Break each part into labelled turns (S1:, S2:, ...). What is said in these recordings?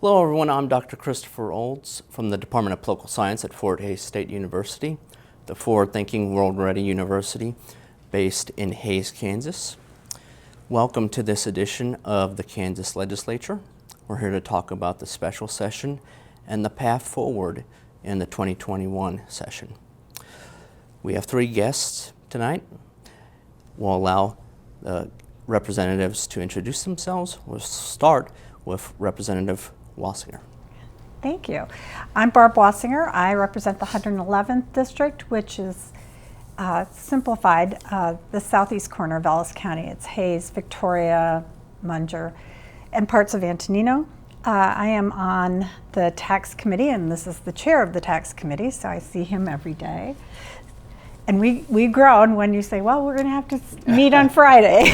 S1: Hello everyone, I'm Dr. Christopher Olds from the Department of Political Science at Fort Hays State University, the forward-thinking, world-ready university based in Hays, Kansas. Welcome to this edition of the Kansas Legislature. We're here to talk about the special session and the path forward in the 2021 session. We have three guests tonight. We'll allow the representatives to introduce themselves. We'll start with Representative Wasinger.
S2: Thank you. I'm Barb Wasinger. I represent the 111th District, which is simplified, the southeast corner of Ellis County. It's Hays, Victoria, Munger, and parts of Antonino. I am on the Tax Committee, and this is the chair of the Tax Committee, so I see him every day. And we groan when you say, well, we're going to have to meet on Friday.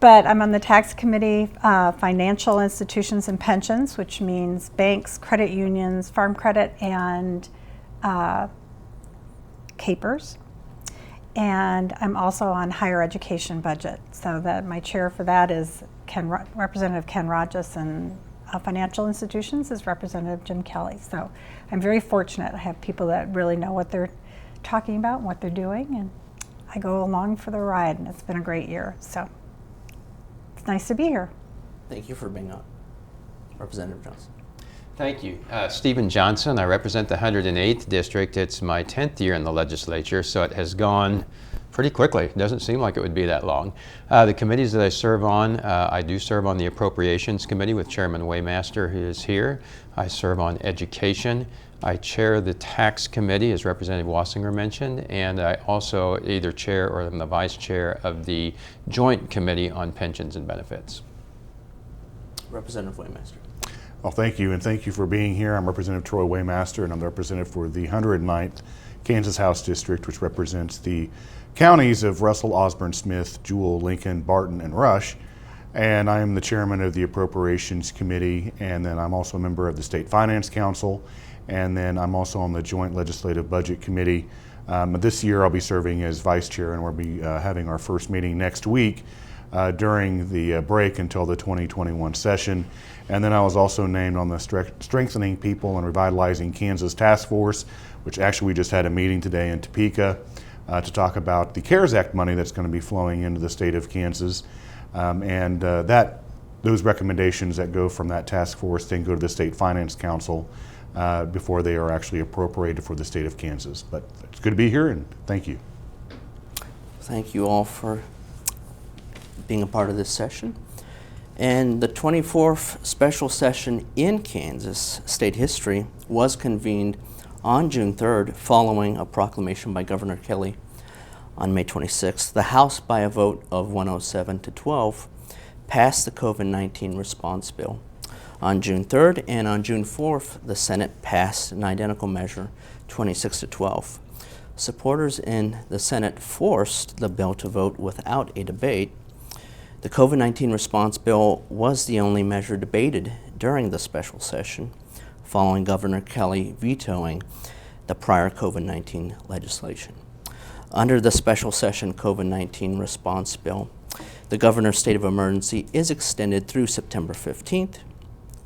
S2: But I'm on the Tax Committee, Financial Institutions and Pensions, which means banks, credit unions, farm credit, and CAPERS. And I'm also on Higher Education Budget. So that my chair for that is Representative Ken Rogers, and Financial Institutions is Representative Jim Kelly. So I'm very fortunate. I have people that really know what they're talking about and what they're doing, and I go along for the ride, and it's been a great year. So it's nice to be here.
S1: Thank you for being on. Representative Johnson.
S3: Thank you. Stephen Johnson. I represent the 108th District. It's my 10th year in the legislature, so it has gone pretty quickly. It doesn't seem like it would be that long. The committees that I serve on, I do serve on the Appropriations Committee with Chairman Waymaster, who is here. I serve on Education. I chair the Tax Committee, as Representative Wasinger mentioned, and I also either chair or am the vice chair of the Joint Committee on Pensions and Benefits.
S1: Representative Waymaster.
S4: Well, thank you, and thank you for being here. I'm Representative Troy Waymaster, and I'm the representative for the 109th Kansas House District, which represents the counties of Russell, Osborne, Smith, Jewell, Lincoln, Barton, and Rush. And I am the chairman of the Appropriations Committee, and then I'm also a member of the State Finance Council, and then I'm also on the Joint Legislative Budget Committee. This year I'll be serving as vice chair, and we'll be having our first meeting next week during the break until the 2021 session. And then I was also named on the Strengthening People and Revitalizing Kansas Task Force, which actually we just had a meeting today in Topeka to talk about the CARES Act money that's going to be flowing into the state of Kansas. Those recommendations that go from that task force then go to the State Finance Council before they are actually appropriated for the state of Kansas. But it's good to be here, and thank you.
S1: Thank you all for being a part of this session. And the 24th special session in Kansas state history was convened on June 3rd following a proclamation by Governor Kelly on May 26th. The House, by a vote of 107 to 12, passed the COVID-19 response bill on June 3rd, and on June 4th, the Senate passed an identical measure, 26 to 12. Supporters in the Senate forced the bill to vote without a debate. The COVID-19 response bill was the only measure debated during the special session, following Governor Kelly vetoing the prior COVID-19 legislation. Under the special session COVID-19 response bill, the governor's state of emergency is extended through September 15th.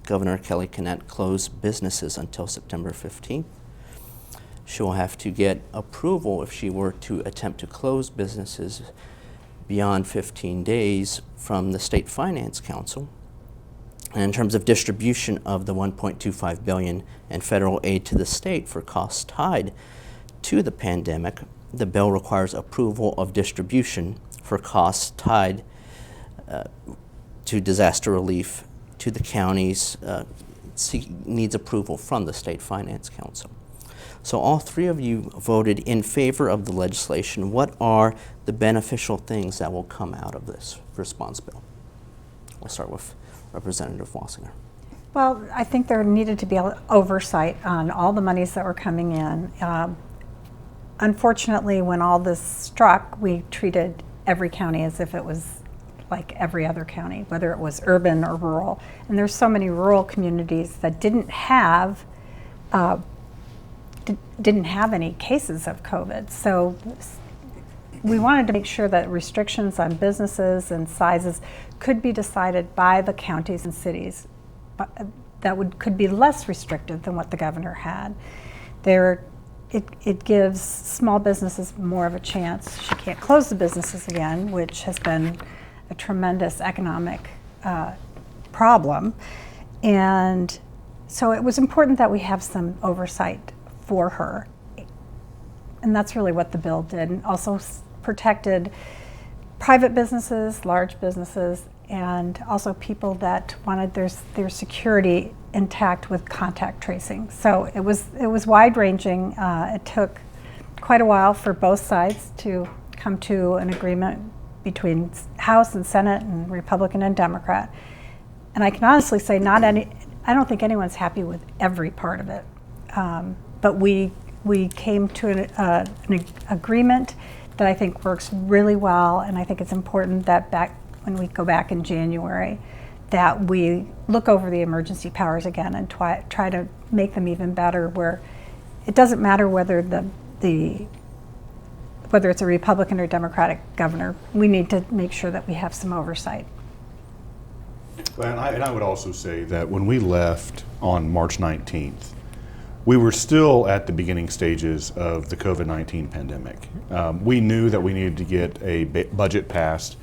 S1: Governor Kelly cannot close businesses until September 15th. She will have to get approval if she were to attempt to close businesses beyond 15 days from the State Finance Council. And in terms of distribution of the $1.25 billion in federal aid to the state for costs tied to the pandemic, the bill requires approval of distribution for costs tied to disaster relief to the counties. Needs approval from the State Finance Council. So all three of you voted in favor of the legislation. What are the beneficial things that will come out of this response bill? We'll start with Representative Wasinger.
S2: Well, I think there needed to be oversight on all the monies that were coming in. Unfortunately, when all this struck, we treated every county as if it was like every other county, whether it was urban or rural. And there's so many rural communities that didn't have any cases of COVID. So we wanted to make sure that restrictions on businesses and sizes could be decided by the counties and cities could be less restrictive than what the governor had. It gives small businesses more of a chance. She can't close the businesses again, which has been a tremendous economic problem. And so it was important that we have some oversight for her. And that's really what the bill did, and also protected private businesses, large businesses, and also people that wanted their security intact with contact tracing. So it was wide-ranging. It took quite a while for both sides to come to an agreement between House and Senate and Republican and Democrat. And I can honestly say I don't think anyone's happy with every part of it. But we came to an agreement that I think works really well, and I think it's important that when we go back in January, that we look over the emergency powers again and try to make them even better, where it doesn't matter whether whether it's a Republican or Democratic governor. We need to make sure that we have some oversight.
S4: And I would also say that when we left on March 19th, we were still at the beginning stages of the COVID-19 pandemic. We knew that we needed to get a budget passed.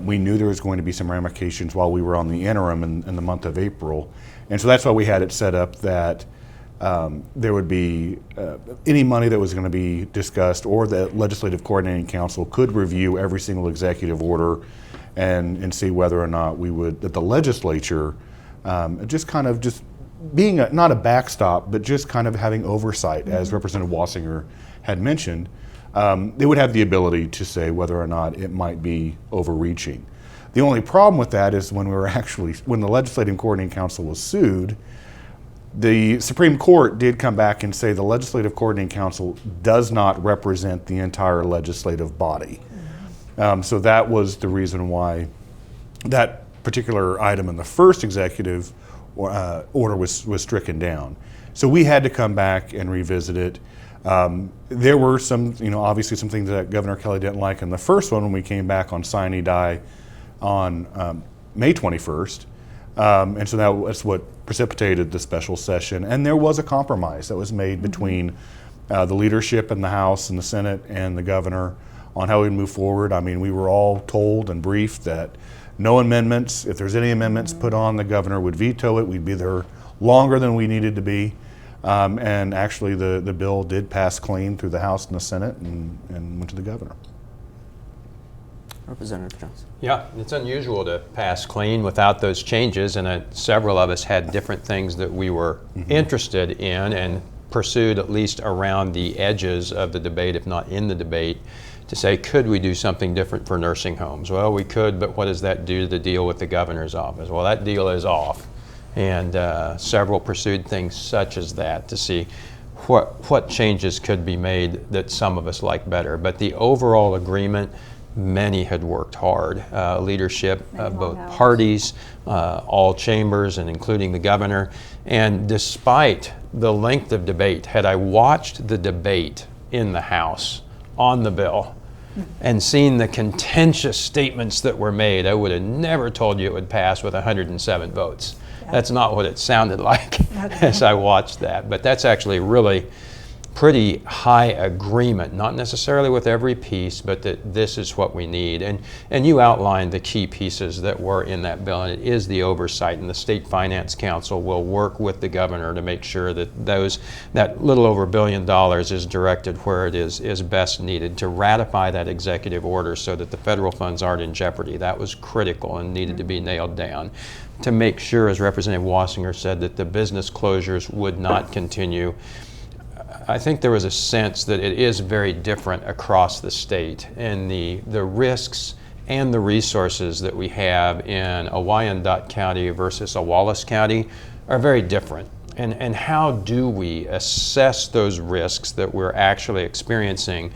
S4: We knew there was going to be some ramifications while we were on the interim in the month of April. And so that's why we had it set up that there would be any money that was going to be discussed, or the Legislative Coordinating Council could review every single executive order and see whether or not that the legislature just being not a backstop, but just kind of having oversight, as Representative Wasinger had mentioned, they would have the ability to say whether or not it might be overreaching. The only problem with that is when the Legislative Coordinating Council was sued, the Supreme Court did come back and say the Legislative Coordinating Council does not represent the entire legislative body. So that was the reason why that particular item in the first executive order was stricken down. So we had to come back and revisit it. There were some, obviously some things that Governor Kelly didn't like in the first one when we came back on sine die on May 21st. And so that's what precipitated the special session. And there was a compromise that was made between the leadership in the House and the Senate and the governor on how we move forward. I mean, we were all told and briefed that no amendments. If there's any amendments put on, the governor would veto it. We'd be there longer than we needed to be. And actually, the bill did pass clean through the House and the Senate and went to the governor.
S1: Representative Johnson.
S3: Yeah, it's unusual to pass clean without those changes, and several of us had different things that we were interested in and pursued, at least around the edges of the debate, if not in the debate, to say, could we do something different for nursing homes? Well, we could, but what does that do to the deal with the governor's office? Well, that deal is off. And several pursued things such as that to see what changes could be made that some of us like better. But the overall agreement, many had worked hard. Leadership, both parties, all chambers, and including the governor. And despite the length of debate, had I watched the debate in the House on the bill and seen the contentious statements that were made, I would have never told you it would pass with 107 votes. That's not what it sounded like as I watched that. But that's actually really pretty high agreement, not necessarily with every piece, but that this is what we need. And you outlined the key pieces that were in that bill, and it is the oversight, and the State Finance Council will work with the governor to make sure that that little over $1 billion is directed where it is best needed, to ratify that executive order so that the federal funds aren't in jeopardy. That was critical and needed to be nailed down. To make sure, as Representative Wasinger said, that the business closures would not continue. I think there was a sense that it is very different across the state, and the risks and the resources that we have in a Wyandotte County versus a Wallace County are very different. And how do we assess those risks that we're actually experiencing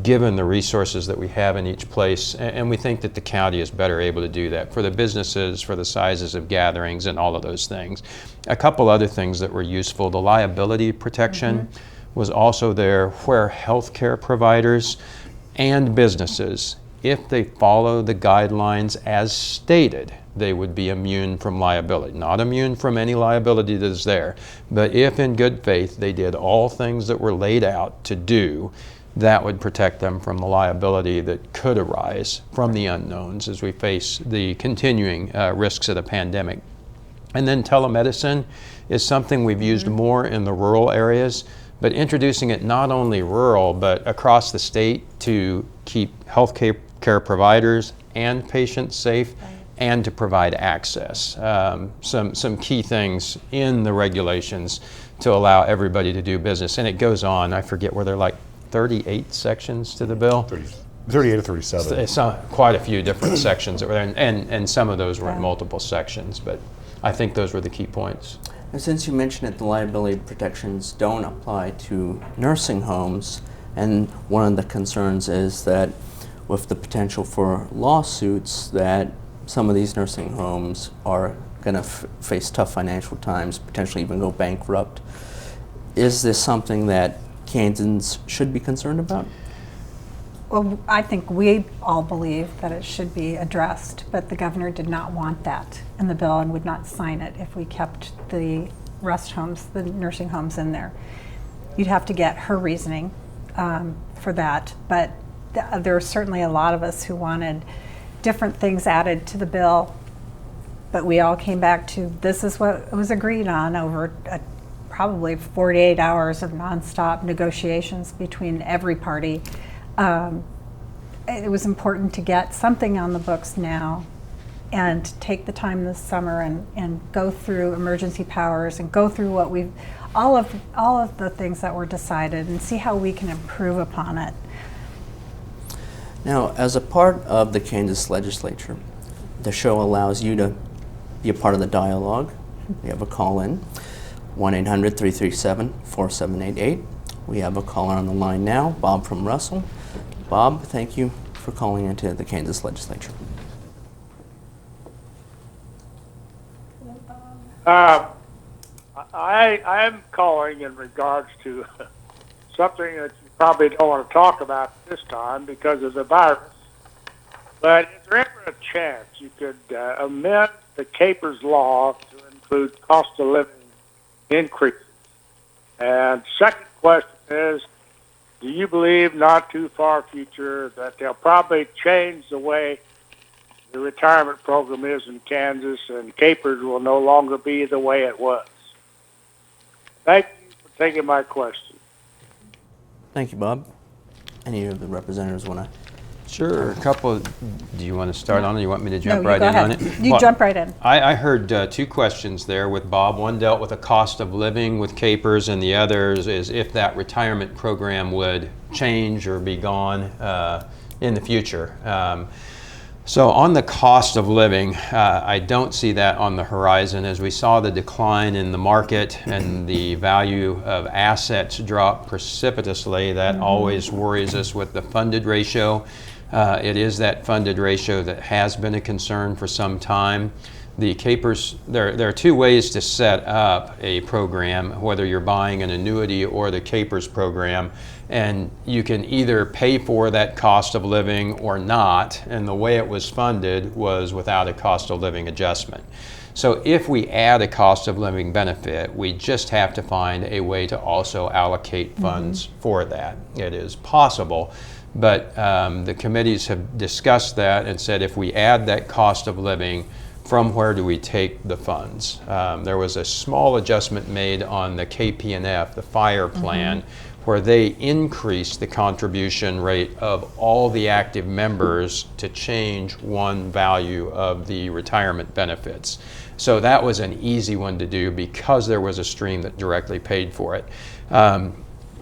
S3: given the resources that we have in each place? And we think that the county is better able to do that for the businesses, for the sizes of gatherings, and all of those things. A couple other things that were useful: the liability protection was also there, where healthcare providers and businesses, if they follow the guidelines as stated, they would be immune from liability. Not immune from any liability that is there, but if in good faith they did all things that were laid out to do, that would protect them from the liability that could arise from the unknowns as we face the continuing risks of the pandemic. And then telemedicine is something we've used more in the rural areas, but introducing it not only rural, but across the state to keep healthcare providers and patients safe, and to provide access. Some key things in the regulations to allow everybody to do business. And it goes on, I forget where they're like 38 sections to the bill.
S4: 38 or 37.
S3: It's quite a few different sections that were there, and some of those were in multiple sections, but I think those were the key points.
S1: And since you mentioned it, the liability protections don't apply to nursing homes, and one of the concerns is that with the potential for lawsuits, that some of these nursing homes are going to face tough financial times, potentially even go bankrupt. Is this something that Kansans should be concerned about?
S2: Well, I think we all believe that it should be addressed, but the governor did not want that in the bill and would not sign it if we kept the rest homes, the nursing homes in there. You'd have to get her reasoning for that, but there are certainly a lot of us who wanted different things added to the bill, but we all came back to this is what was agreed on over probably 48 hours of nonstop negotiations between every party. It was important to get something on the books now and take the time this summer and go through emergency powers and go through what we've, all of the things that were decided and see how we can improve upon it.
S1: Now, as a part of the Kansas Legislature, the show allows you to be a part of the dialogue. We have a call-in, 1-800-337-4788. We have a caller on the line now, Bob from Russell. Bob, thank you for calling into the Kansas Legislature.
S5: I'm calling in regards to something that you probably don't want to talk about this time because of the virus. But is there ever a chance you could amend the Capers law to include cost of living increases? And second question is, do you believe not too far future that they'll probably change the way the retirement program is in Kansas and Capers will no longer be the way it was? Thank you for taking my question.
S1: Thank you, Bob. Any of the representatives want to?
S3: Sure. A couple. Do you want to start on it? Or you want me to jump
S2: No,
S3: right
S2: go
S3: in
S2: ahead.
S3: on it?
S2: You jump right in.
S3: I heard two questions there with Bob. One dealt with the cost of living with Capers, and the other is if that retirement program would change or be gone in the future. So on the cost of living, I don't see that on the horizon. As we saw the decline in the market and the value of assets drop precipitously, that always worries us with the funded ratio. It is that funded ratio that has been a concern for some time. The Capers, there are two ways to set up a program, whether you're buying an annuity or the Capers program, and you can either pay for that cost of living or not, and the way it was funded was without a cost of living adjustment. So if we add a cost of living benefit, we just have to find a way to also allocate funds for that. It is possible, but the committees have discussed that and said if we add that cost of living, from where do we take the funds? There was a small adjustment made on the KP&F, the fire plan, where they increased the contribution rate of all the active members to change one value of the retirement benefits. So that was an easy one to do because there was a stream that directly paid for it.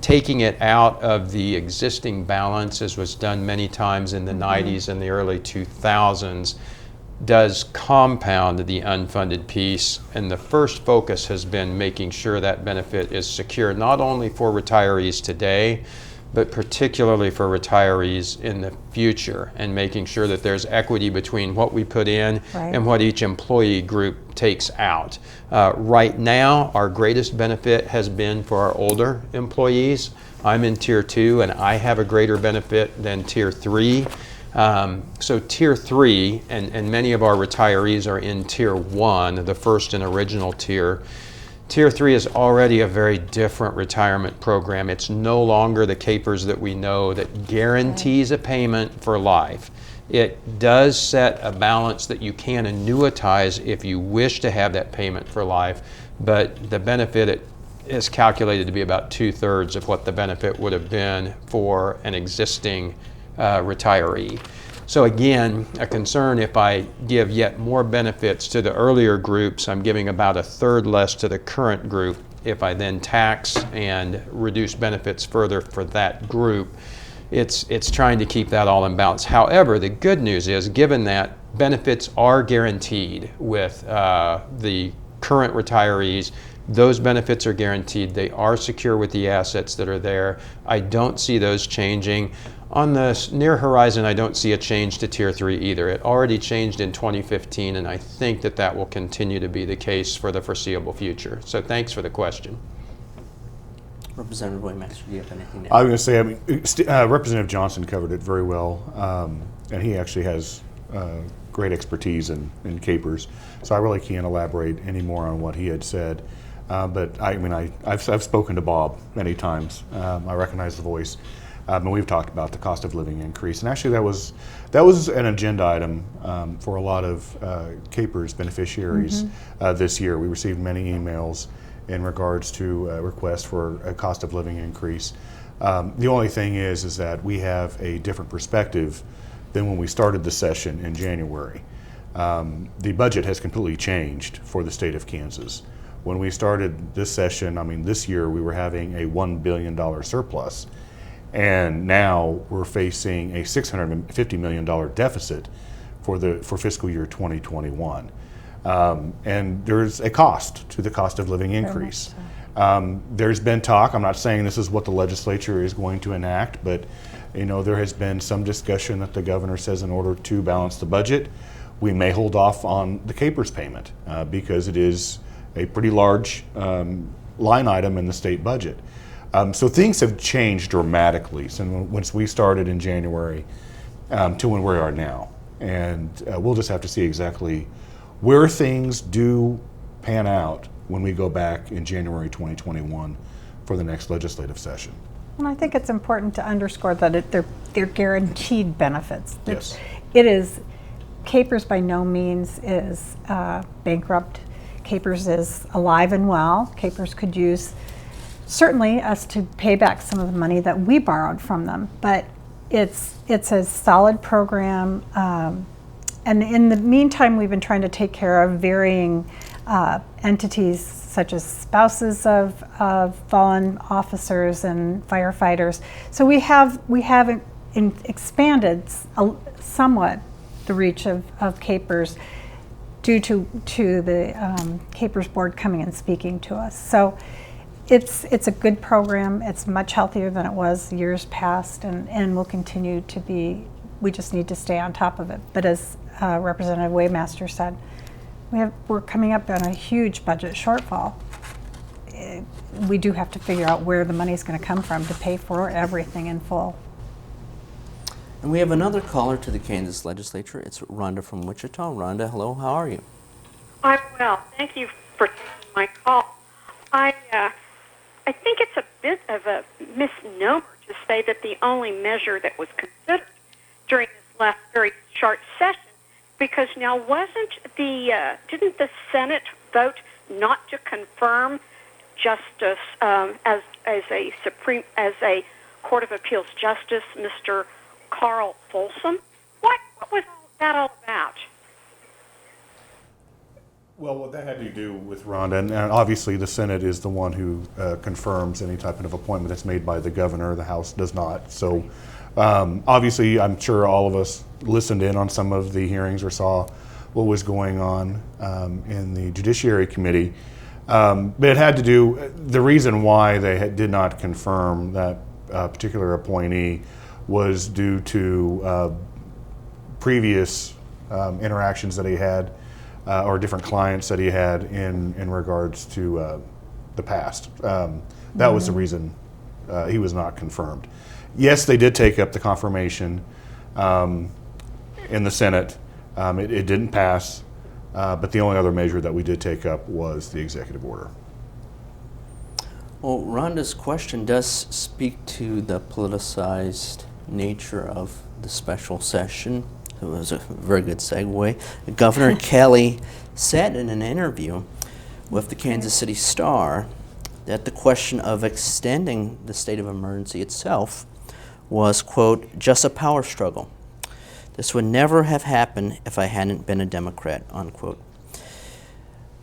S3: Taking it out of the existing balance, as was done many times in the 90s and the early 2000s, does compound the unfunded piece, and the first focus has been making sure that benefit is secure not only for retirees today, but particularly for retirees in the future, and making sure that there's equity between what we put in and what each employee group takes out. Right now, our greatest benefit has been for our older employees. I'm in Tier 2 and I have a greater benefit than Tier 3. So Tier 3, and many of our retirees are in Tier 1, the first and original tier. Tier 3 is already a very different retirement program. It's no longer the capers that we know that guarantees a payment for life. It does set a balance that you can annuitize if you wish to have that payment for life, but the benefit is calculated to be about 2/3 of what the benefit would have been for an existing retiree. So again, a concern if I give yet more benefits to the earlier groups, I'm giving about 1/3 less to the current group. If I then tax and reduce benefits further for that group, it's trying to keep that all in balance. However, the good news is, given that benefits are guaranteed with the current retirees, those benefits are guaranteed. They are secure with the assets that are there. I don't see those changing. On the near horizon, I don't see a change to Tier 3 either. It already changed in 2015, and I think that that will continue to be the case for the foreseeable future. So thanks for the question.
S1: Representative Waymaster, do you have anything to add?
S4: I was going to say, Representative Johnson covered it very well, and he actually has great expertise in capers, so I really can't elaborate any more on what he had said. But I've spoken to Bob many times. I recognize the voice, and we've talked about the cost of living increase. And actually, that was an agenda item for a lot of capers beneficiaries this year. We received many emails in regards to requests for a cost of living increase. The only thing is that we have a different perspective than when we started the session in January. The budget has completely changed for the state of Kansas. When we started this session, this year we were having a $1 billion surplus, and now we're facing a $650 million deficit for fiscal year 2021. And there's a cost to the cost of living increase. There's been talk, I'm not saying this is what the legislature is going to enact, but there has been some discussion that the governor says in order to balance the budget, we may hold off on the capers payment because it is a pretty large line item in the state budget. So things have changed dramatically since we started in January to when we are now. And we'll just have to see exactly where things do pan out when we go back in January 2021 for the next legislative session.
S2: And I think it's important to underscore that they're guaranteed benefits.
S4: Yes.
S2: It is, capers by no means is bankrupt. Capers is alive and well. Capers could use certainly us to pay back some of the money that we borrowed from them, but it's a solid program. And in the meantime, we've been trying to take care of varying entities such as spouses of fallen officers and firefighters. So we have expanded somewhat the reach of capers due to the capers board coming and speaking to us. So it's a good program. It's much healthier than it was years past, and will continue to be. We just need to stay on top of it. But as Representative Waymaster said, we're coming up on a huge budget shortfall. We do have to figure out where the money is going to come from to pay for everything in full.
S1: And we have another caller to the Kansas Legislature. It's Rhonda from Wichita. Rhonda, hello, how are you?
S6: I'm well. Thank you for taking my call. I think it's a bit of a misnomer to say that the only measure that was considered during this last very short session, because now didn't the Senate vote not to confirm Justice as a Court of Appeals Justice, Mr. Carl Folsom? What was that all about?
S4: Well, what that had to do with Rhonda, and obviously the Senate is the one who confirms any type of appointment that's made by the governor. The House does not. So obviously, I'm sure all of us listened in on some of the hearings or saw what was going on in the Judiciary Committee. But it had to do, the reason why they did not confirm that particular appointee was due to previous interactions that he had or different clients that he had in regards to the past. That was the reason he was not confirmed. Yes, they did take up the confirmation, in the Senate. It didn't pass, but the only other measure that we did take up was the executive order.
S1: Well, Rhonda's question does speak to the politicized nature of the special session. It was a very good segue. Governor Kelly said in an interview with the Kansas City Star that the question of extending the state of emergency itself was, quote, just a power struggle. This would never have happened if I hadn't been a Democrat, unquote.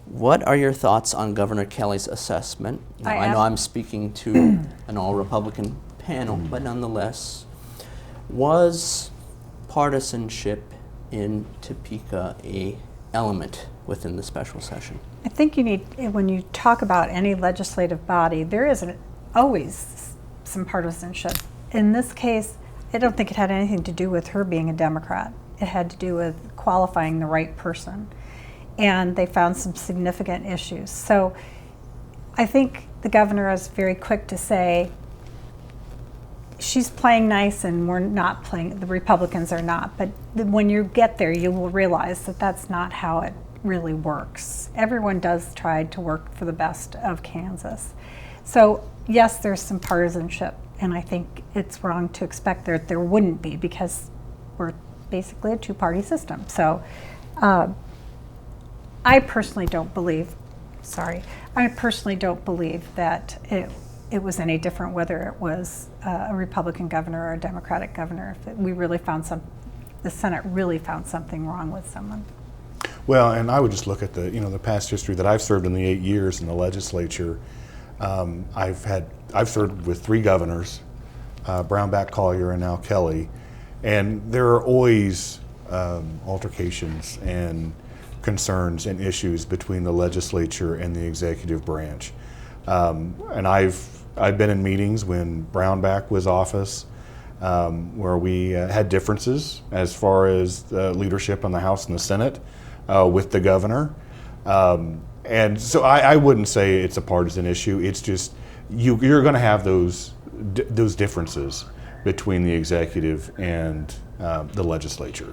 S1: What are your thoughts on Governor Kelly's assessment? Now, I know I'm speaking to an all-Republican panel, but nonetheless, was partisanship in Topeka a element within the special session?
S2: I think you need, when you talk about any legislative body, there isn't always some partisanship. In this case, I don't think it had anything to do with her being a Democrat. It had to do with qualifying the right person. And they found some significant issues. So I think the governor is very quick to say, she's playing nice and we're not playing, the Republicans are not. But when you get there, you will realize that that's not how it really works. Everyone does try to work for the best of Kansas. So yes, there's some partisanship, and I think it's wrong to expect there wouldn't be, because we're basically a two-party system. So I personally don't believe that it was any different whether it was a Republican governor or a Democratic governor. We really found the Senate really found something wrong with someone.
S4: Well, and I would just look at the past history that I've served in the 8 years in the legislature. I've served with 3 governors, Brownback, Collier, and now Kelly, and there are always altercations and concerns and issues between the legislature and the executive branch. And I've been in meetings when Brownback was office, where we had differences as far as the leadership in the House and the Senate with the governor. And so I wouldn't say it's a partisan issue. It's just you're going to have those differences between the executive and the legislature,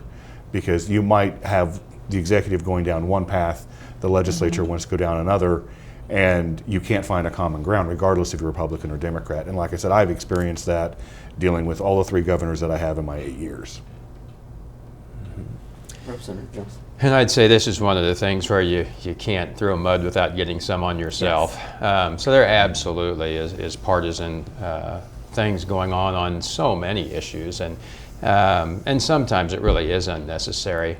S4: because you might have the executive going down one path, the legislature wants to go down another, and you can't find a common ground regardless if you're Republican or Democrat. And like I said, I've experienced that dealing with all the 3 governors that I have in my 8 years.
S1: Representative Johnson.
S3: And I'd say this is one of the things where you can't throw mud without getting some on yourself. Yes. So there absolutely is partisan things going on so many issues, and sometimes it really is unnecessary.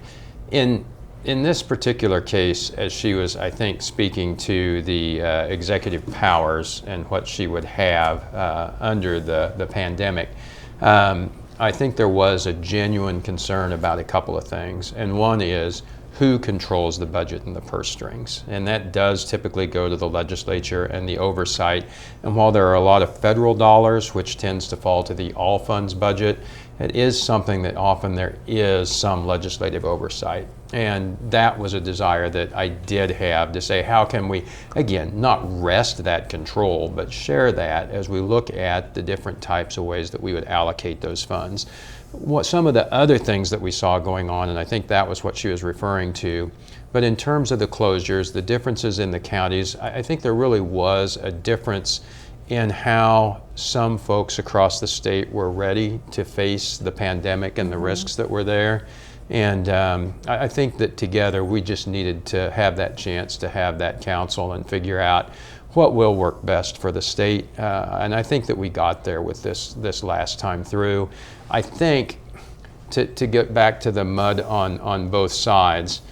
S3: In this particular case, as she was, I think, speaking to the executive powers and what she would have under the pandemic, I think there was a genuine concern about a couple of things. And one is who controls the budget and the purse strings. And that does typically go to the legislature and the oversight. And while there are a lot of federal dollars, which tends to fall to the all funds budget, it is something that often there is some legislative oversight. And that was a desire that I did have to say, how can we, again, not wrest that control, but share that as we look at the different types of ways that we would allocate those funds. What some of the other things that we saw going on, and I think that was what she was referring to, but in terms of the closures, the differences in the counties, I think there really was a difference in how some folks across the state were ready to face the pandemic and the risks that were there. And I think that together we just needed to have that chance to have that council and figure out what will work best for the state. And I think that we got there with this last time through. I think to get back to the mud on both sides,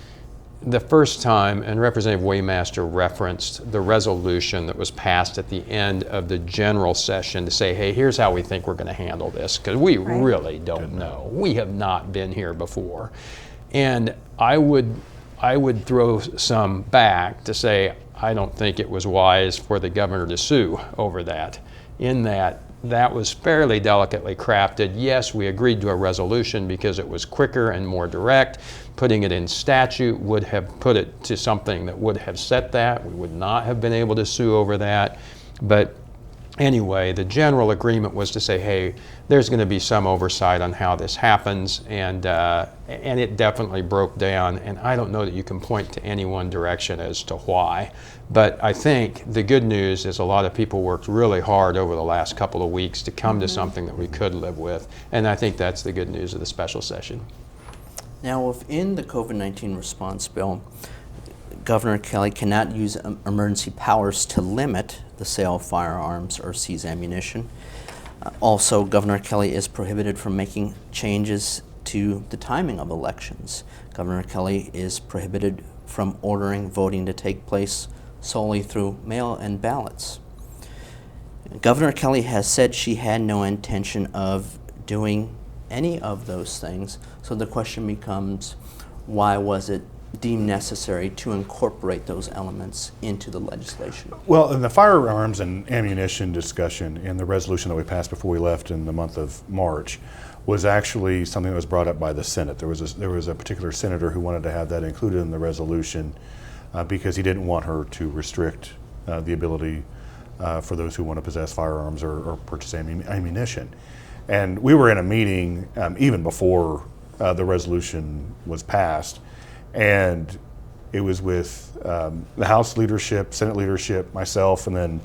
S3: the first time, and Representative Waymaster referenced the resolution that was passed at the end of the general session to say, hey, here's how we think we're going to handle this, because we really don't know. We have not been here before. And I would throw some back to say, I don't think it was wise for the governor to sue over that, in that was fairly delicately crafted. Yes, we agreed to a resolution because it was quicker and more direct. Putting it in statute would have put it to something that would have set that. We would not have been able to sue over that. But anyway, the general agreement was to say, hey, there's going to be some oversight on how this happens, and it definitely broke down, and I don't know that you can point to any one direction as to why. But I think the good news is a lot of people worked really hard over the last couple of weeks to come to something that we could live with, and I think that's the good news of the special session.
S1: Now, within the COVID-19 response bill, Governor Kelly cannot use emergency powers to limit the sale of firearms or seize ammunition. Also, Governor Kelly is prohibited from making changes to the timing of elections. Governor Kelly is prohibited from ordering voting to take place solely through mail-in ballots. Governor Kelly has said she had no intention of doing any of those things, so the question becomes, why was it deemed necessary to incorporate those elements into the legislation?
S4: Well, in the firearms and ammunition discussion in the resolution that we passed before we left in the month of March was actually something that was brought up by the Senate. There was a particular senator who wanted to have that included in the resolution because he didn't want her to restrict the ability for those who want to possess firearms or purchase ammunition. And we were in a meeting even before the resolution was passed, and it was with the House leadership, Senate leadership, myself, and then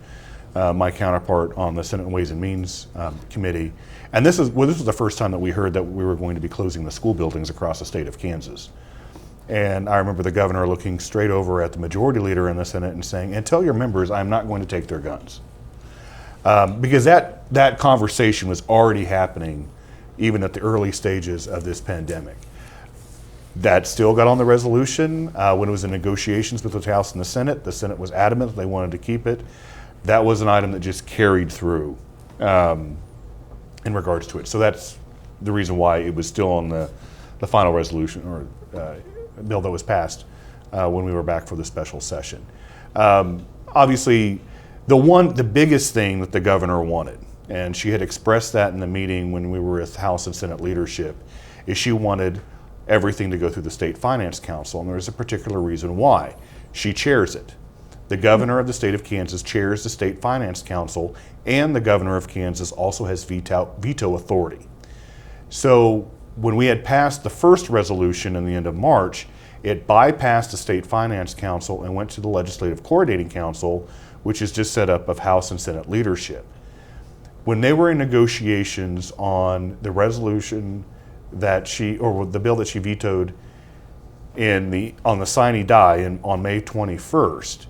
S4: my counterpart on the Senate Ways and Means Committee. And this was the first time that we heard that we were going to be closing the school buildings across the state of Kansas. And I remember the governor looking straight over at the majority leader in the Senate and saying, "And tell your members I'm not going to take their guns." Because that conversation was already happening even at the early stages of this pandemic. That still got on the resolution. When it was in negotiations with the House and the Senate was adamant that they wanted to keep it. That was an item that just carried through in regards to it. So that's the reason why it was still on the final resolution or bill that was passed when we were back for the special session. Obviously, the biggest thing that the governor wanted, and she had expressed that in the meeting when we were with House and Senate leadership, is she wanted everything to go through the State Finance Council, and there's a particular reason why. She chairs it. The governor of the state of Kansas chairs the State Finance Council, and the governor of Kansas also has veto authority. So when we had passed the first resolution in the end of March, it bypassed the State Finance Council and went to the Legislative Coordinating Council, which is just set up of House and Senate leadership. When they were in negotiations on the resolution that the bill that she vetoed on the sine die on May 21st,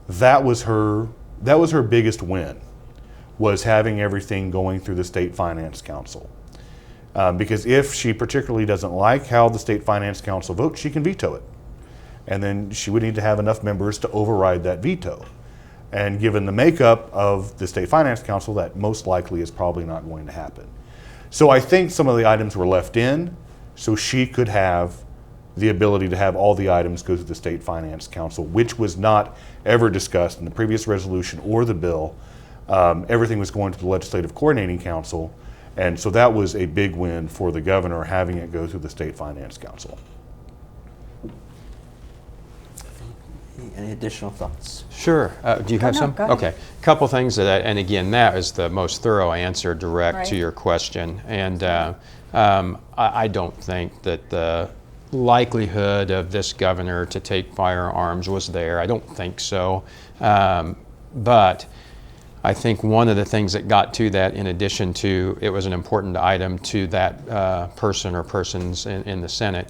S4: that was her biggest win, was having everything going through the State Finance Council. Because if she particularly doesn't like how the State Finance Council votes, she can veto it. And then she would need to have enough members to override that veto. And given the makeup of the State Finance Council, that most likely is probably not going to happen. So I think some of the items were left in so she could have the ability to have all the items go through the State Finance Council, which was not ever discussed in the previous resolution or the bill. Everything was going to the Legislative Coordinating Council, and so that was a big win for the governor, having it go through the State Finance Council.
S1: Any additional thoughts?
S3: Sure. Do you have
S2: no,
S3: some?
S2: go ahead.
S3: Okay. A couple things and again, that is the most thorough answer direct to
S2: Right.
S3: your question. And I don't think that the likelihood of this governor to take firearms was there. I don't think so. But I think one of the things that got to that, in addition to it was an important item to that person or persons in the Senate,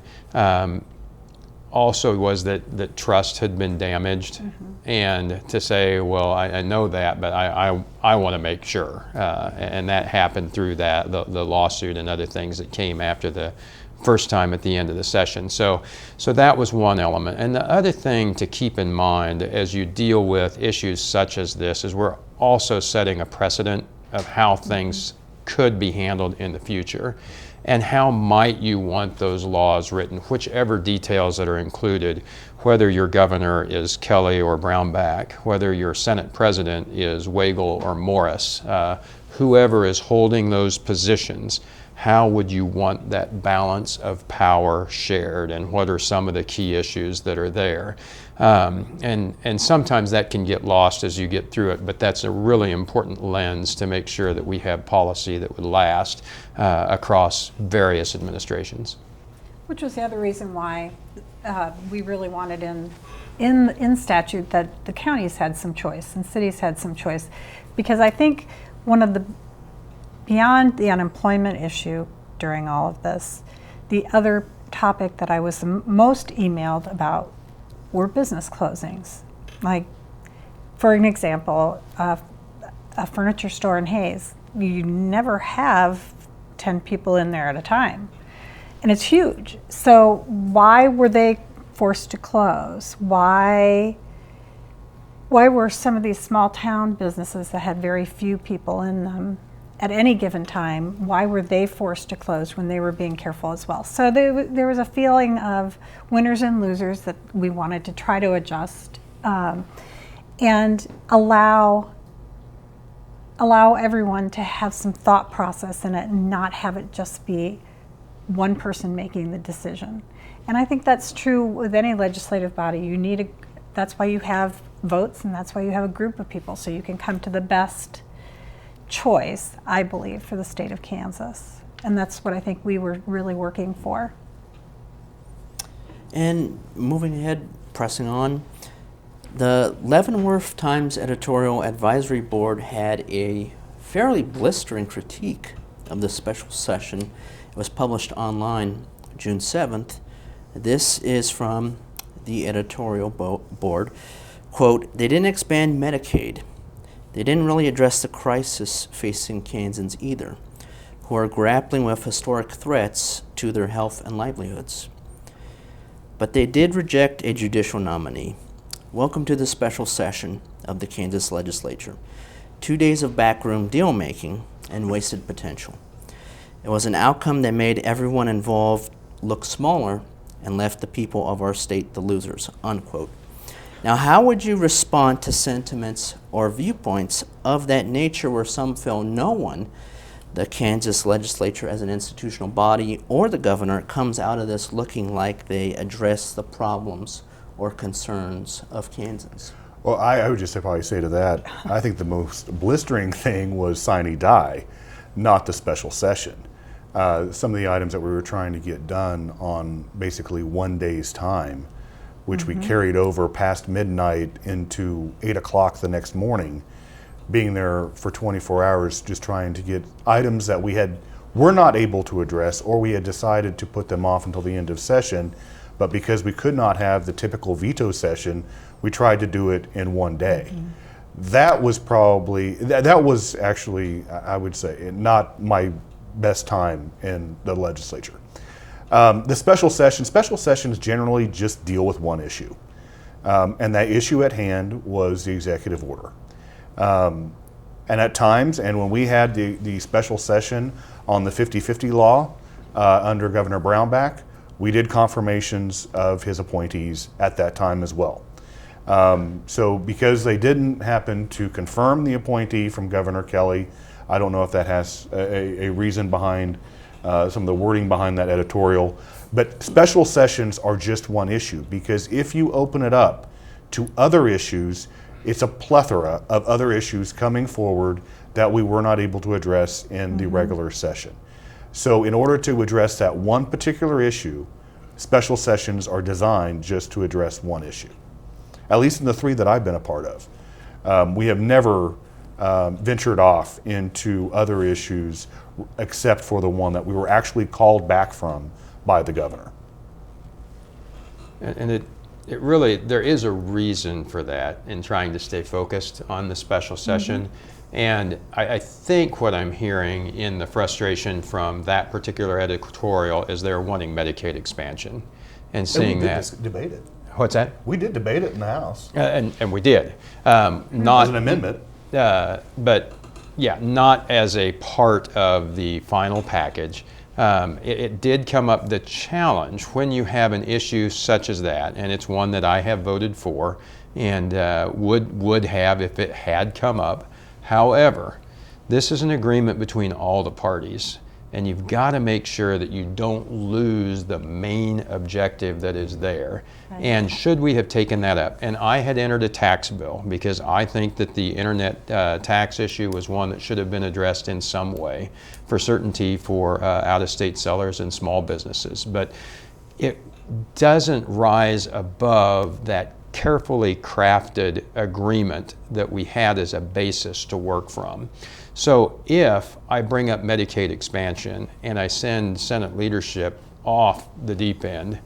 S3: also was that trust had been damaged. And to say, well, I know that, but I want to make sure. And that happened through the lawsuit and other things that came after the first time at the end of the session. So that was one element. And the other thing to keep in mind as you deal with issues such as this is we're also setting a precedent of how things could be handled in the future. And how might you want those laws written, whichever details that are included, whether your governor is Kelly or Brownback, whether your Senate president is Wagle or Morris, whoever is holding those positions, how would you want that balance of power shared, and what are some of the key issues that are there? And sometimes that can get lost as you get through it, but that's a really important lens to make sure that we have policy that would last across various administrations.
S2: Which was the other reason why we really wanted in statute that the counties had some choice and cities had some choice, because I think one of the, beyond the unemployment issue during all of this, the other topic that I was the most emailed about were business closings. Like, for an example, a furniture store in Hayes, you never have 10 people in there at a time. And it's huge. So why were they forced to close? Why were some of these small town businesses that had very few people in them at any given time, why were they forced to close when they were being careful as well? So there was a feeling of winners and losers that we wanted to try to adjust and allow everyone to have some thought process in it and not have it just be one person making the decision. And I think that's true with any legislative body. That's why you have votes, and that's why you have a group of people, so you can come to the best choice, I believe, for the state of Kansas. And that's what I think we were really working for.
S1: And moving ahead, pressing on, the Leavenworth Times Editorial Advisory Board had a fairly blistering critique of the special session. It was published online June 7th. This is from the editorial board. Quote, "They didn't expand Medicaid. They didn't really address the crisis facing Kansans either, who are grappling with historic threats to their health and livelihoods. But they did reject a judicial nominee. Welcome to the special session of the Kansas Legislature. 2 days of backroom deal-making and wasted potential. It was an outcome that made everyone involved look smaller and left the people of our state the losers," unquote. Now, how would you respond to sentiments or viewpoints of that nature where some feel no one, the Kansas Legislature as an institutional body, or the governor, comes out of this looking like they address the problems or concerns of Kansans?
S4: Well, I would just probably say to that, I think the most blistering thing was sine die, not the special session. Some of the items that we were trying to get done on basically 1 day's time, which we carried over past midnight into 8 o'clock the next morning, being there for 24 hours just trying to get items that were not able to address, or we had decided to put them off until the end of session, but because we could not have the typical veto session, we tried to do it in 1 day. That was actually, I would say, not my best time in the legislature. The special sessions generally just deal with one issue. And that issue at hand was the executive order. And at times, and when we had the special session on the 50-50 law under Governor Brownback, we did confirmations of his appointees at that time as well. So because they didn't happen to confirm the appointee from Governor Kelly, I don't know if that has a reason behind some of the wording behind that editorial, but special sessions are just one issue, because if you open it up to other issues, it's a plethora of other issues coming forward that we were not able to address in the regular session. So in order to address that one particular issue, special sessions are designed just to address one issue, at least in the 3 that I've been a part of. We have never ventured off into other issues except for the one that we were actually called back from by the governor.
S3: And it really, there is a reason for that in trying to stay focused on the special session. And I think what I'm hearing in the frustration from that particular editorial is they're wanting Medicaid expansion and seeing that.
S4: We did debate it.
S3: What's that?
S4: We did debate it in the House.
S3: And we did. Not
S4: as an amendment.
S3: But yeah, not as a part of the final package. It did come up, the challenge when you have an issue such as that, and it's one that I have voted for and would have if it had come up. However, this is an agreement between all the parties, and you've got to make sure that you don't lose the main objective that is there.
S2: Right.
S3: And should we have taken that up? And I had entered a tax bill because I think that the internet tax issue was one that should have been addressed in some way for certainty for out-of-state sellers and small businesses. But it doesn't rise above that carefully crafted agreement that we had as a basis to work from. So if I bring up Medicaid expansion and I send Senate leadership off the deep end,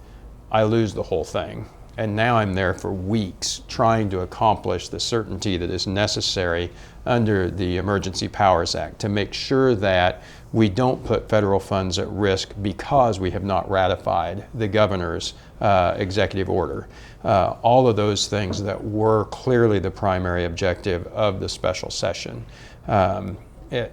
S3: I lose the whole thing. And now I'm there for weeks trying to accomplish the certainty that is necessary under the Emergency Powers Act to make sure that we don't put federal funds at risk because we have not ratified the governor's executive order. All of those things that were clearly the primary objective of the special session. There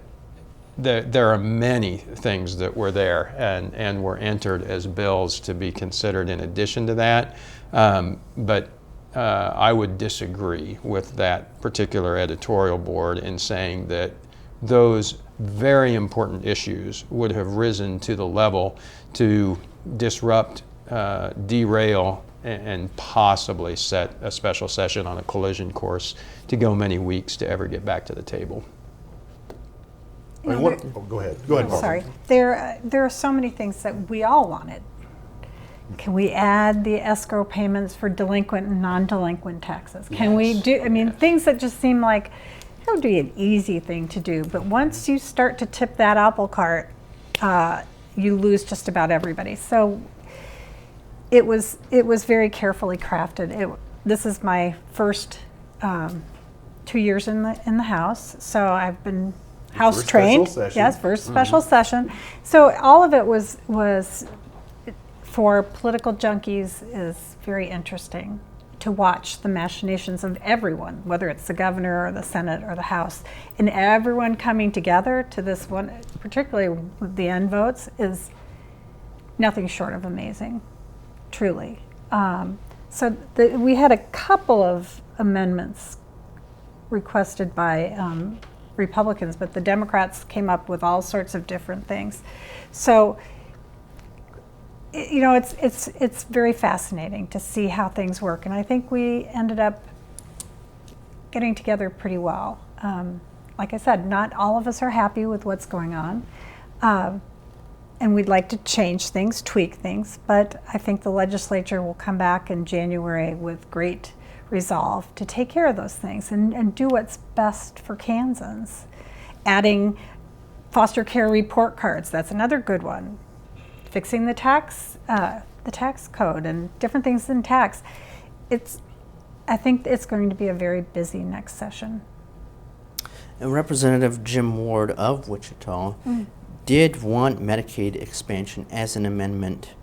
S3: are many things that were there and were entered as bills to be considered in addition to that. But I would disagree with that particular editorial board in saying that those very important issues would have risen to the level to disrupt, derail, and possibly set a special session on a collision course to go many weeks to ever get back to the table.
S4: I mean, go ahead. Go ahead, Barbara.
S2: Sorry. There are so many things that we all wanted. Can we add the escrow payments for delinquent and non-delinquent taxes? Can we do, I mean, things that just seem like that would be an easy thing to do. But once you start to tip that apple cart, you lose just about everybody. So it was very carefully crafted. This is my first 2 years in the House, so I've been House
S4: First
S2: trained.
S4: special session.
S2: Yes, first special session. So all of it was for political junkies is very interesting to watch the machinations of everyone, whether it's the governor or the Senate or the House, and everyone coming together to this one, particularly with the end votes, is nothing short of amazing, truly. So we had a couple of amendments requested by Republicans, but the Democrats came up with all sorts of different things. So, you know, it's very fascinating to see how things work, and I think we ended up getting together pretty well. Like I said, not all of us are happy with what's going on, and we'd like to change things, tweak things, but I think the legislature will come back in January with great resolve to take care of those things and do what's best for Kansans. Adding foster care report cards, that's another good one. Fixing the tax code and different things in tax. I think it's going to be a very busy next session.
S1: And Representative Jim Ward of Wichita did want Medicaid expansion as an amendment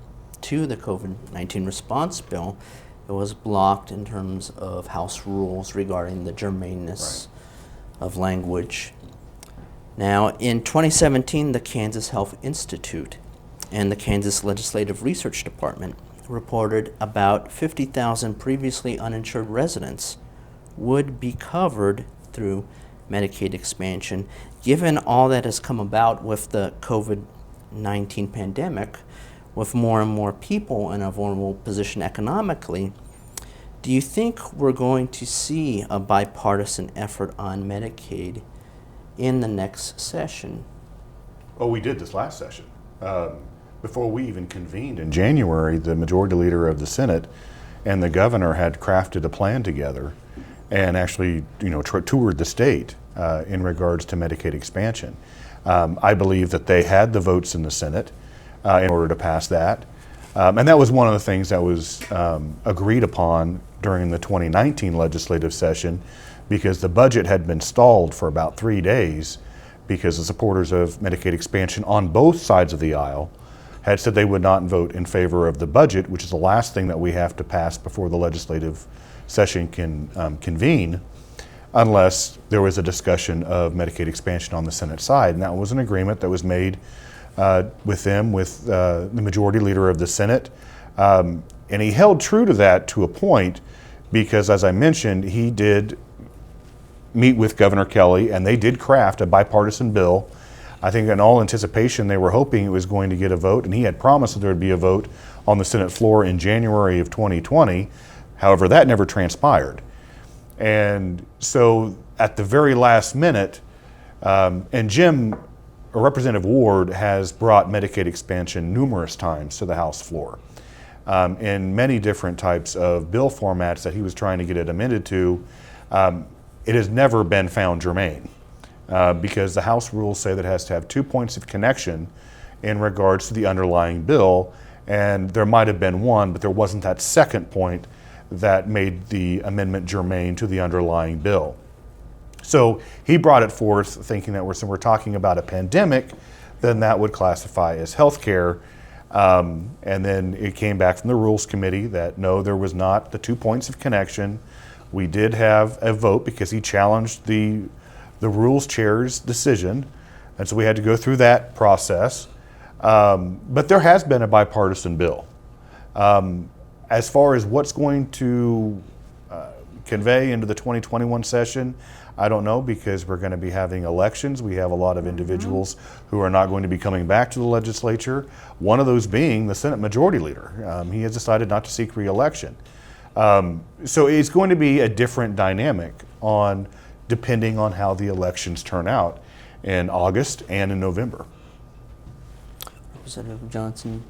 S1: to the COVID-19 response bill. It was blocked in terms of House rules regarding the germaneness of language. Now, in 2017, the Kansas Health Institute and the Kansas Legislative Research Department reported about 50,000 previously uninsured residents would be covered through Medicaid expansion. Given all that has come about with the COVID-19 pandemic, with more and more people in a vulnerable position economically, do you think we're going to see a bipartisan effort on Medicaid in the next session?
S4: Oh, we did this last session. Before we even convened in January, the majority leader of the Senate and the governor had crafted a plan together and actually, toured the state in regards to Medicaid expansion. I believe that they had the votes in the Senate in order to pass that. And that was one of the things that was agreed upon during the 2019 legislative session, because the budget had been stalled for about 3 days because the supporters of Medicaid expansion on both sides of the aisle had said they would not vote in favor of the budget, which is the last thing that we have to pass before the legislative session can convene, unless there was a discussion of Medicaid expansion on the Senate side. And that was an agreement that was made with the majority leader of the Senate. And he held true to that to a point, because as I mentioned, he did meet with Governor Kelly and they did craft a bipartisan bill I think in all anticipation, they were hoping it was going to get a vote, and he had promised that there would be a vote on the Senate floor in January of 2020. However, that never transpired. And so at the very last minute, and Jim, or Representative Ward, has brought Medicaid expansion numerous times to the House floor in many different types of bill formats that he was trying to get it amended to. It has never been found germane because the House rules say that it has to have 2 points of connection in regards to the underlying bill, and there might have been one, but there wasn't that second point that made the amendment germane to the underlying bill. So he brought it forth thinking that we're talking about a pandemic, then that would classify as health care. And then it came back from the Rules Committee that no, there was not the 2 points of connection. We did have a vote because he challenged the Rules Chair's decision, and so we had to go through that process. But there has been a bipartisan bill. As far as what's going to convey into the 2021 session, I don't know, because we're going to be having elections. We have a lot of individuals who are not going to be coming back to the legislature, one of those being the Senate Majority Leader. He has decided not to seek re-election. So it's going to be a different dynamic depending on how the elections turn out in August and in November.
S1: Representative Johnson.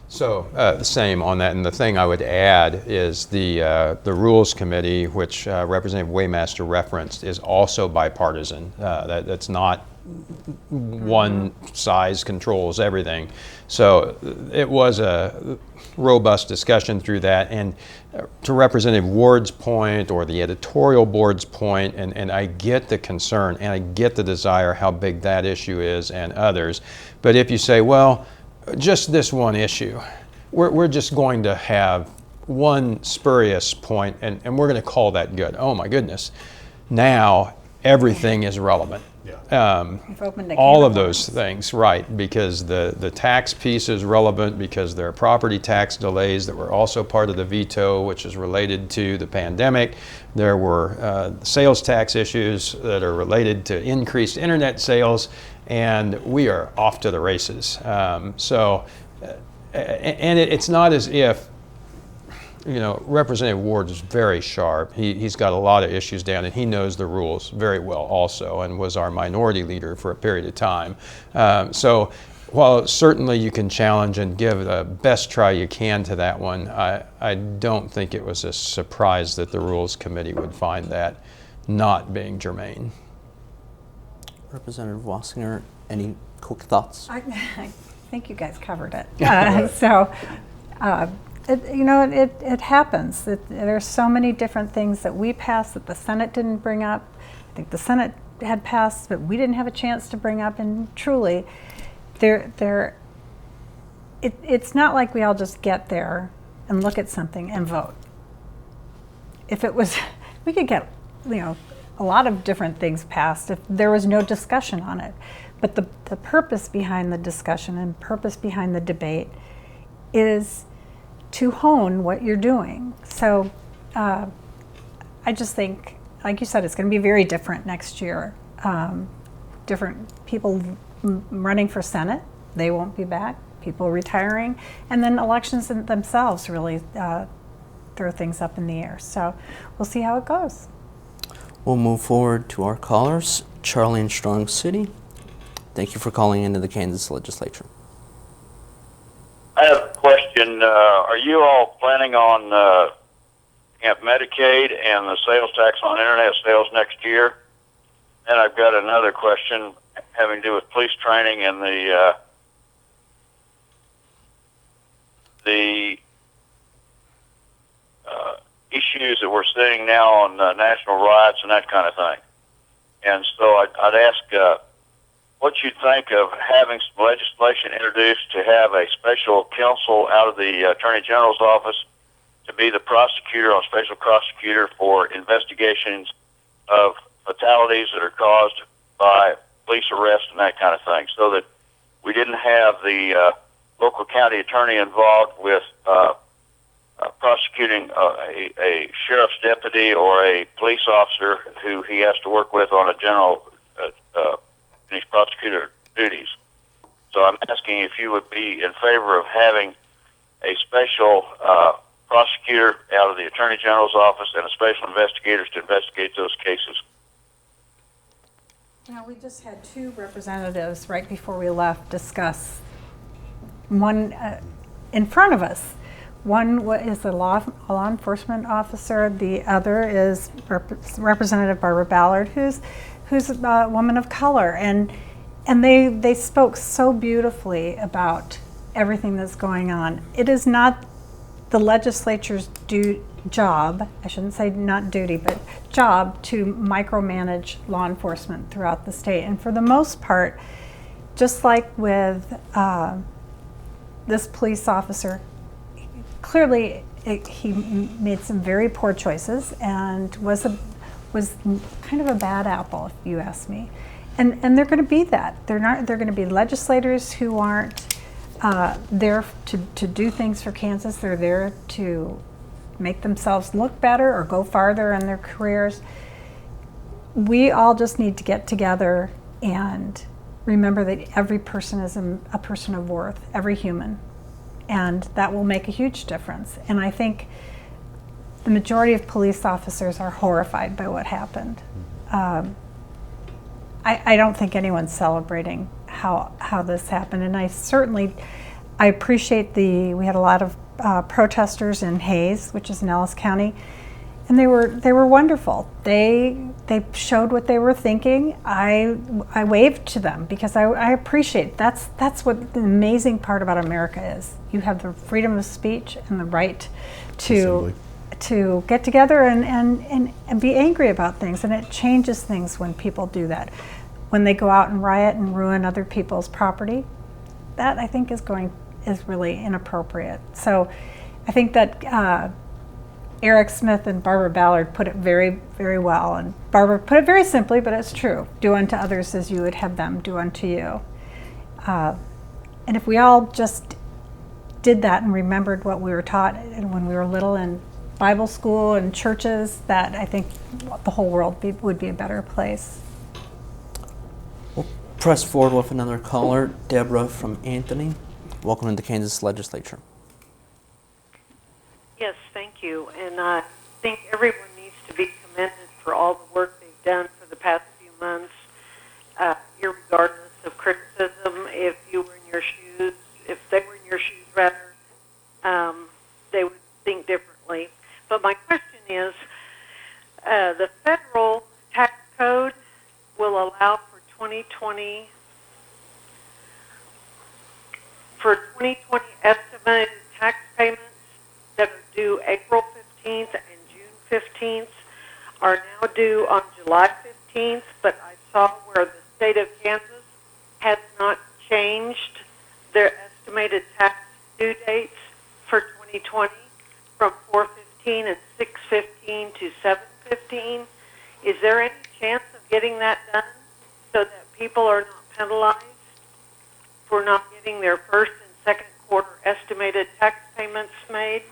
S3: So the same on that, and the thing I would add is the Rules Committee, which Representative Waymaster referenced, is also bipartisan. That's not one size controls everything. So it was a robust discussion through that, and to Representative Ward's point or the editorial board's point, and I get the concern and I get the desire how big that issue is and others, but if you say, well, just this one issue, we're just going to have one spurious point and we're going to call that good. Oh my goodness. Now everything is relevant.
S2: You've opened a
S3: All
S2: can
S3: of
S2: of
S3: those things, right, because the tax piece is relevant, because there are property tax delays that were also part of the veto, which is related to the pandemic. There were sales tax issues that are related to increased internet sales, and we are off to the races. It's not as if, Representative Ward is very sharp. He's got a lot of issues down, and he knows the rules very well also, and was our minority leader for a period of time. So while certainly you can challenge and give the best try you can to that one, I don't think it was a surprise that the Rules Committee would find that not being germane.
S1: Representative Wasinger, any quick thoughts?
S2: I think you guys covered it. It happens. There's so many different things that we passed that the Senate didn't bring up. I think the Senate had passed, but we didn't have a chance to bring up. And truly, it's not like we all just get there and look at something and vote. If it was, we could get, a lot of different things passed if there was no discussion on it. But the purpose behind the discussion and purpose behind the debate is to hone what you're doing. So I just think, like you said, it's going to be very different next year. Different people running for Senate, they won't be back, people retiring, and then elections themselves really throw things up in the air. So we'll see how it goes.
S1: We'll move forward to our callers. Charlie in Strong City. Thank you for calling into the Kansas Legislature.
S7: I have a question. Are you all planning on Medicaid and the sales tax on internet sales next year? And I've got another question having to do with police training and the issues that we're seeing now on national riots and that kind of thing. And so I'd ask what you'd think of having some legislation introduced to have a special counsel out of the Attorney General's office to be the prosecutor or special prosecutor for investigations of fatalities that are caused by police arrest and that kind of thing, so that we didn't have the local county attorney involved with prosecuting a sheriff's deputy or a police officer who he has to work with on a general, he's duties. So I'm asking if you would be in favor of having a special prosecutor out of the Attorney General's office and a special investigators to investigate those cases.
S2: Now, we just had two representatives right before we left discuss one in front of us. One is a law enforcement officer. The other is Representative Barbara Ballard, who's a woman of color, and they spoke so beautifully about everything that's going on. It is not the legislature's job, I shouldn't say not duty, but job to micromanage law enforcement throughout the state. And for the most part, just like with this police officer, clearly he made some very poor choices and was kind of a bad apple, if you ask me. And they're going to be that. They're going to be legislators who aren't there to do things for Kansas. They're there to make themselves look better or go farther in their careers. We all just need to get together and remember that every person is a person of worth, every human, and that will make a huge difference. And I think the majority of police officers are horrified by what happened. I don't think anyone's celebrating how this happened, and I appreciate we had a lot of protesters in Hayes, which is in Ellis County, and they were wonderful. They showed what they were thinking. I waved to them because I appreciate that's what the amazing part about America is. You have the freedom of speech and the right to get together and be angry about things, and it changes things when people do that. When they go out and riot and ruin other people's property, that I think is really inappropriate. So I think that Eric Smith and Barbara Ballard put it very, very well, and Barbara put it very simply, but it's true. Do unto others as you would have them do unto you. And if we all just did that and remembered what we were taught when we were little in Bible school and churches, that I think the whole world would be a better place.
S1: We'll press forward with another caller, Deborah from Anthony. Welcome to the Kansas Legislature.
S8: Yes, thank you. And I think everyone needs to be commended for all the work they've done for the past few months, irregardless of criticism. If you were in your shoes, if they were in your shoes, rather, they would think differently. But my question is, the federal tax code will allow for 2020 estimated tax payments that are due April 15th and June 15th are now due on July 15th, but I saw where the state of Kansas has not changed their estimated tax due dates for 2020 from 4/15 and 6/15 to 7/15. Is there any chance of getting that done so that people are not penalized for not getting their first and second quarter estimated tax payments made?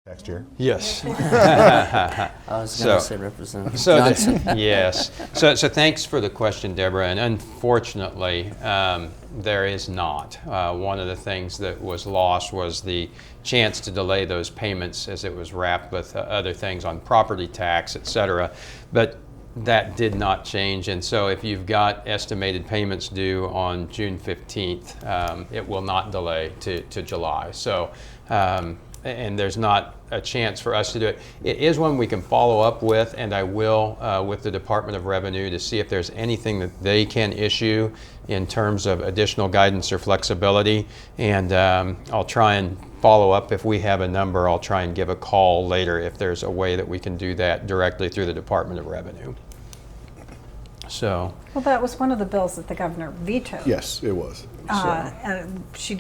S4: Tax chair.
S3: Yes.
S1: I was going to say Representative Johnson.
S3: Yes. So thanks for the question, Deborah. And unfortunately, there is not. One of the things that was lost was the chance to delay those payments as it was wrapped with other things on property tax, et cetera. But that did not change. And so if you've got estimated payments due on June 15th, it will not delay to July. So, and there's not a chance for us to do it. It is one we can follow up with, and I will with the Department of Revenue to see if there's anything that they can issue in terms of additional guidance or flexibility. And I'll try and follow up. If we have a number, I'll try and give a call later if there's a way that we can do that directly through the Department of Revenue. So.
S2: Well, that was one of the bills that the governor vetoed.
S4: Yes, it was.
S2: And she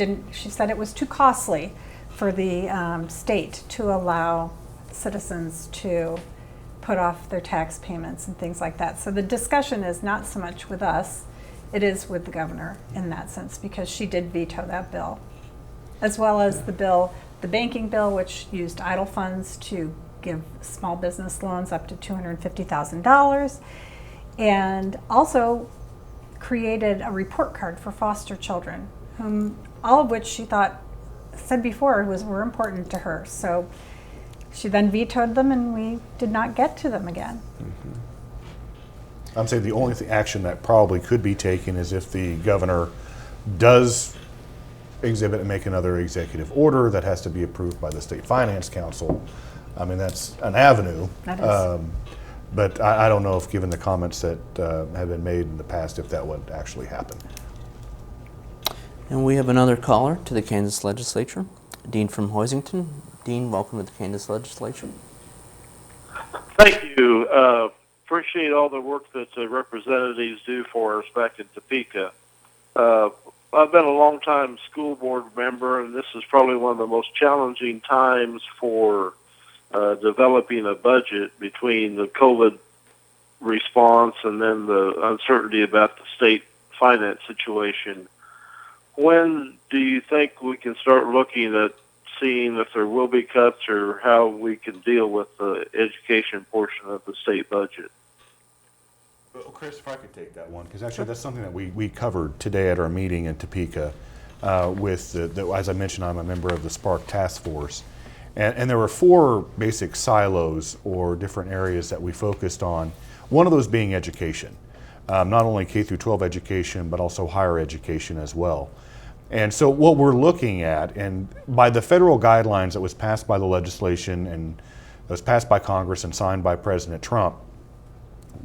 S2: said it was too costly for the state to allow citizens to put off their tax payments and things like that. So the discussion is not so much with us, it is with the governor in that sense, because she did veto that bill, as well as the banking bill, which used idle funds to give small business loans up to $250,000. And also created a report card for foster children, whom all of which she said before were important to her. So she then vetoed them, and we did not get to them again.
S4: I'm saying the only action that probably could be taken is if the governor does exhibit and make another executive order that has to be approved by the State Finance Council. I mean, that's an avenue.
S2: That is.
S4: But I don't know if, given the comments that have been made in the past, if that would actually happen.
S1: And we have another caller to the Kansas Legislature, Dean from Hoisington. Dean, welcome to the Kansas Legislature.
S9: Thank you. Appreciate all the work that the representatives do for us back in Topeka. I've been a long-time school board member, and this is probably one of the most challenging times for developing a budget between the COVID response and then the uncertainty about the state finance situation. When do you think we can start looking at seeing if there will be cuts or how we can deal with the education portion of the state budget?
S4: Well, Chris, if I could take that one, because actually that's something that we covered today at our meeting in Topeka with, as I mentioned, I'm a member of the Spark Task Force. And there were 4 basic silos or different areas that we focused on, one of those being education. Not only K through 12 education, but also higher education as well. And so what we're looking at, and by the federal guidelines that was passed by the legislation and was passed by Congress and signed by President Trump,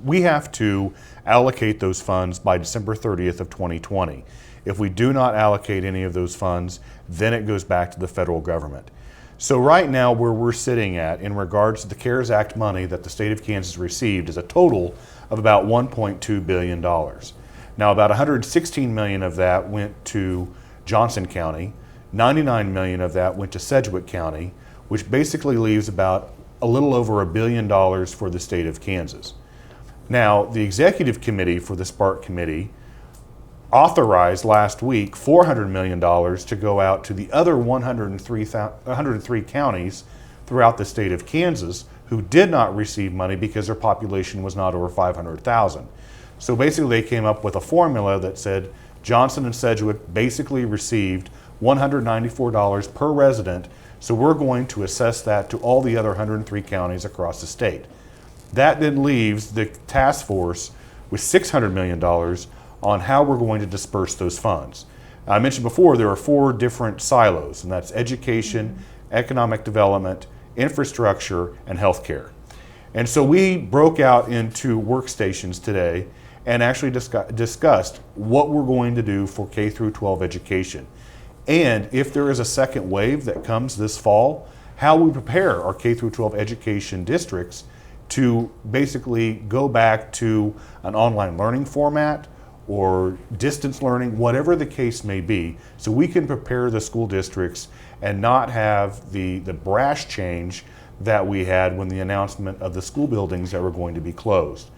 S4: we have to allocate those funds by December 30th of 2020. If we do not allocate any of those funds, then it goes back to the federal government. So right now where we're sitting at in regards to the CARES Act money that the state of Kansas received is a total of about $1.2 billion. Now about $116 million of that went to Johnson County, $99 million of that went to Sedgwick County, which basically leaves about a little over $1 billion for the state of Kansas. Now, the executive committee for the Spark Committee authorized last week $400 million to go out to the other 103 counties throughout the state of Kansas who did not receive money because their population was not over 500,000. So basically they came up with a formula that said Johnson and Sedgwick basically received $194 per resident, so we're going to assess that to all the other 103 counties across the state. That then leaves the task force with $600 million on how we're going to disperse those funds. I mentioned before there are 4 different silos, and that's education, economic development, infrastructure, and healthcare. And so we broke out into workstations today and actually discussed what we're going to do for K through 12 education. And if there is a second wave that comes this fall, how we prepare our K through 12 education districts to basically go back to an online learning format or distance learning, whatever the case may be, so we can prepare the school districts and not have the brash change that we had when the announcement of the school buildings that were going to be closed.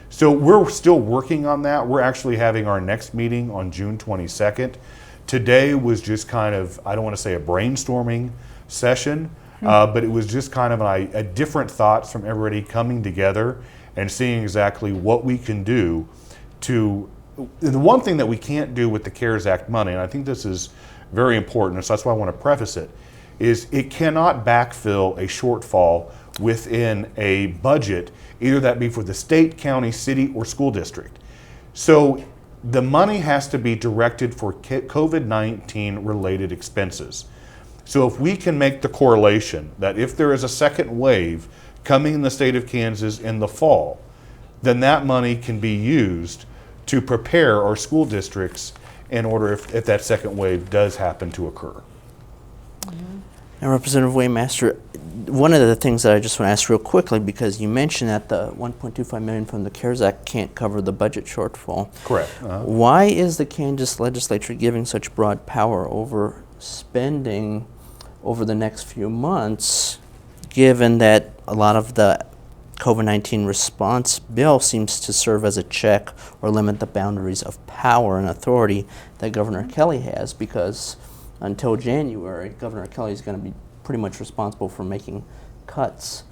S4: So we're still working on that. We're actually having our next meeting on June 22nd. Today was just kind of, I don't want to say a brainstorming session, but it was just kind of a different thoughts from everybody coming together and seeing exactly what we can do to, the one thing that we can't do with the CARES Act money, and I think this is very important, so that's why I want to preface it, is it cannot backfill a shortfall within a budget, either that be for the state, county, city, or school district. So the money has to be directed for COVID-19 related expenses. So if we can make the correlation that if there is a second wave coming in the state of Kansas in the fall, then that money can be used to prepare our school districts in order if that second wave does happen to occur.
S1: Now, Representative Waymaster, one of the things that I just want to ask real quickly, because you mentioned that the $1.25 million from the CARES Act can't cover the budget shortfall.
S4: Correct.
S1: Why is the Kansas legislature giving such broad power over spending over the next few months, given that a lot of the COVID-19 response bill seems to serve as a check or limit the boundaries of power and authority that Governor Kelly has, because until January, Governor Kelly is going to be pretty much responsible for making cuts.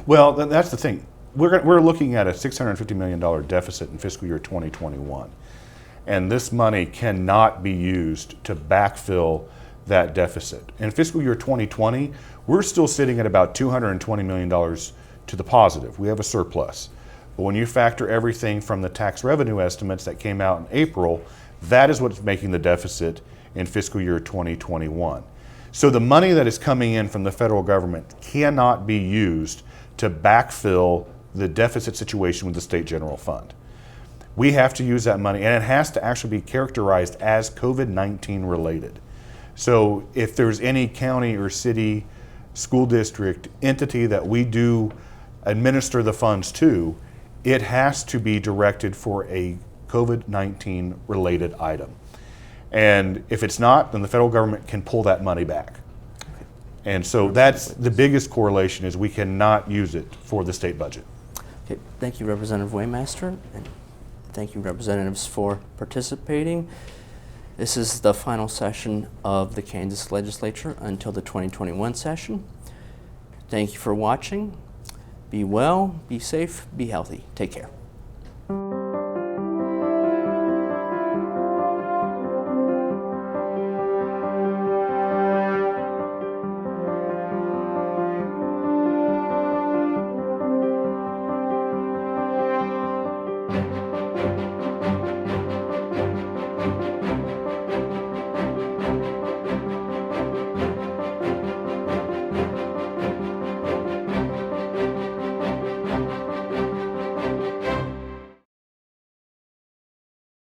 S4: Well, that's the thing. we're looking at a $650 million deficit in fiscal year 2021. And this money cannot be used to backfill that deficit. In fiscal year 2020, we're still sitting at about $220 million to the positive. We have a surplus. But when you factor everything from the tax revenue estimates that came out in April, that is what's making the deficit in fiscal year 2021. So the money that is coming in from the federal government cannot be used to backfill the deficit situation with the state general fund. We have to use that money, and it has to actually be characterized as COVID-19 related. So if there's any county or city, school district entity that we do administer the funds to, it has to be directed for a COVID-19 related item. And if it's not, then the federal government can pull that money back. And so that's the biggest correlation, is we cannot use it for the state budget.
S1: Okay, thank you, Representative Waymaster, and thank you, representatives, for participating. This is the final session of the Kansas Legislature until the 2021 session. Thank you for watching. Be well, be safe, be healthy. Take care.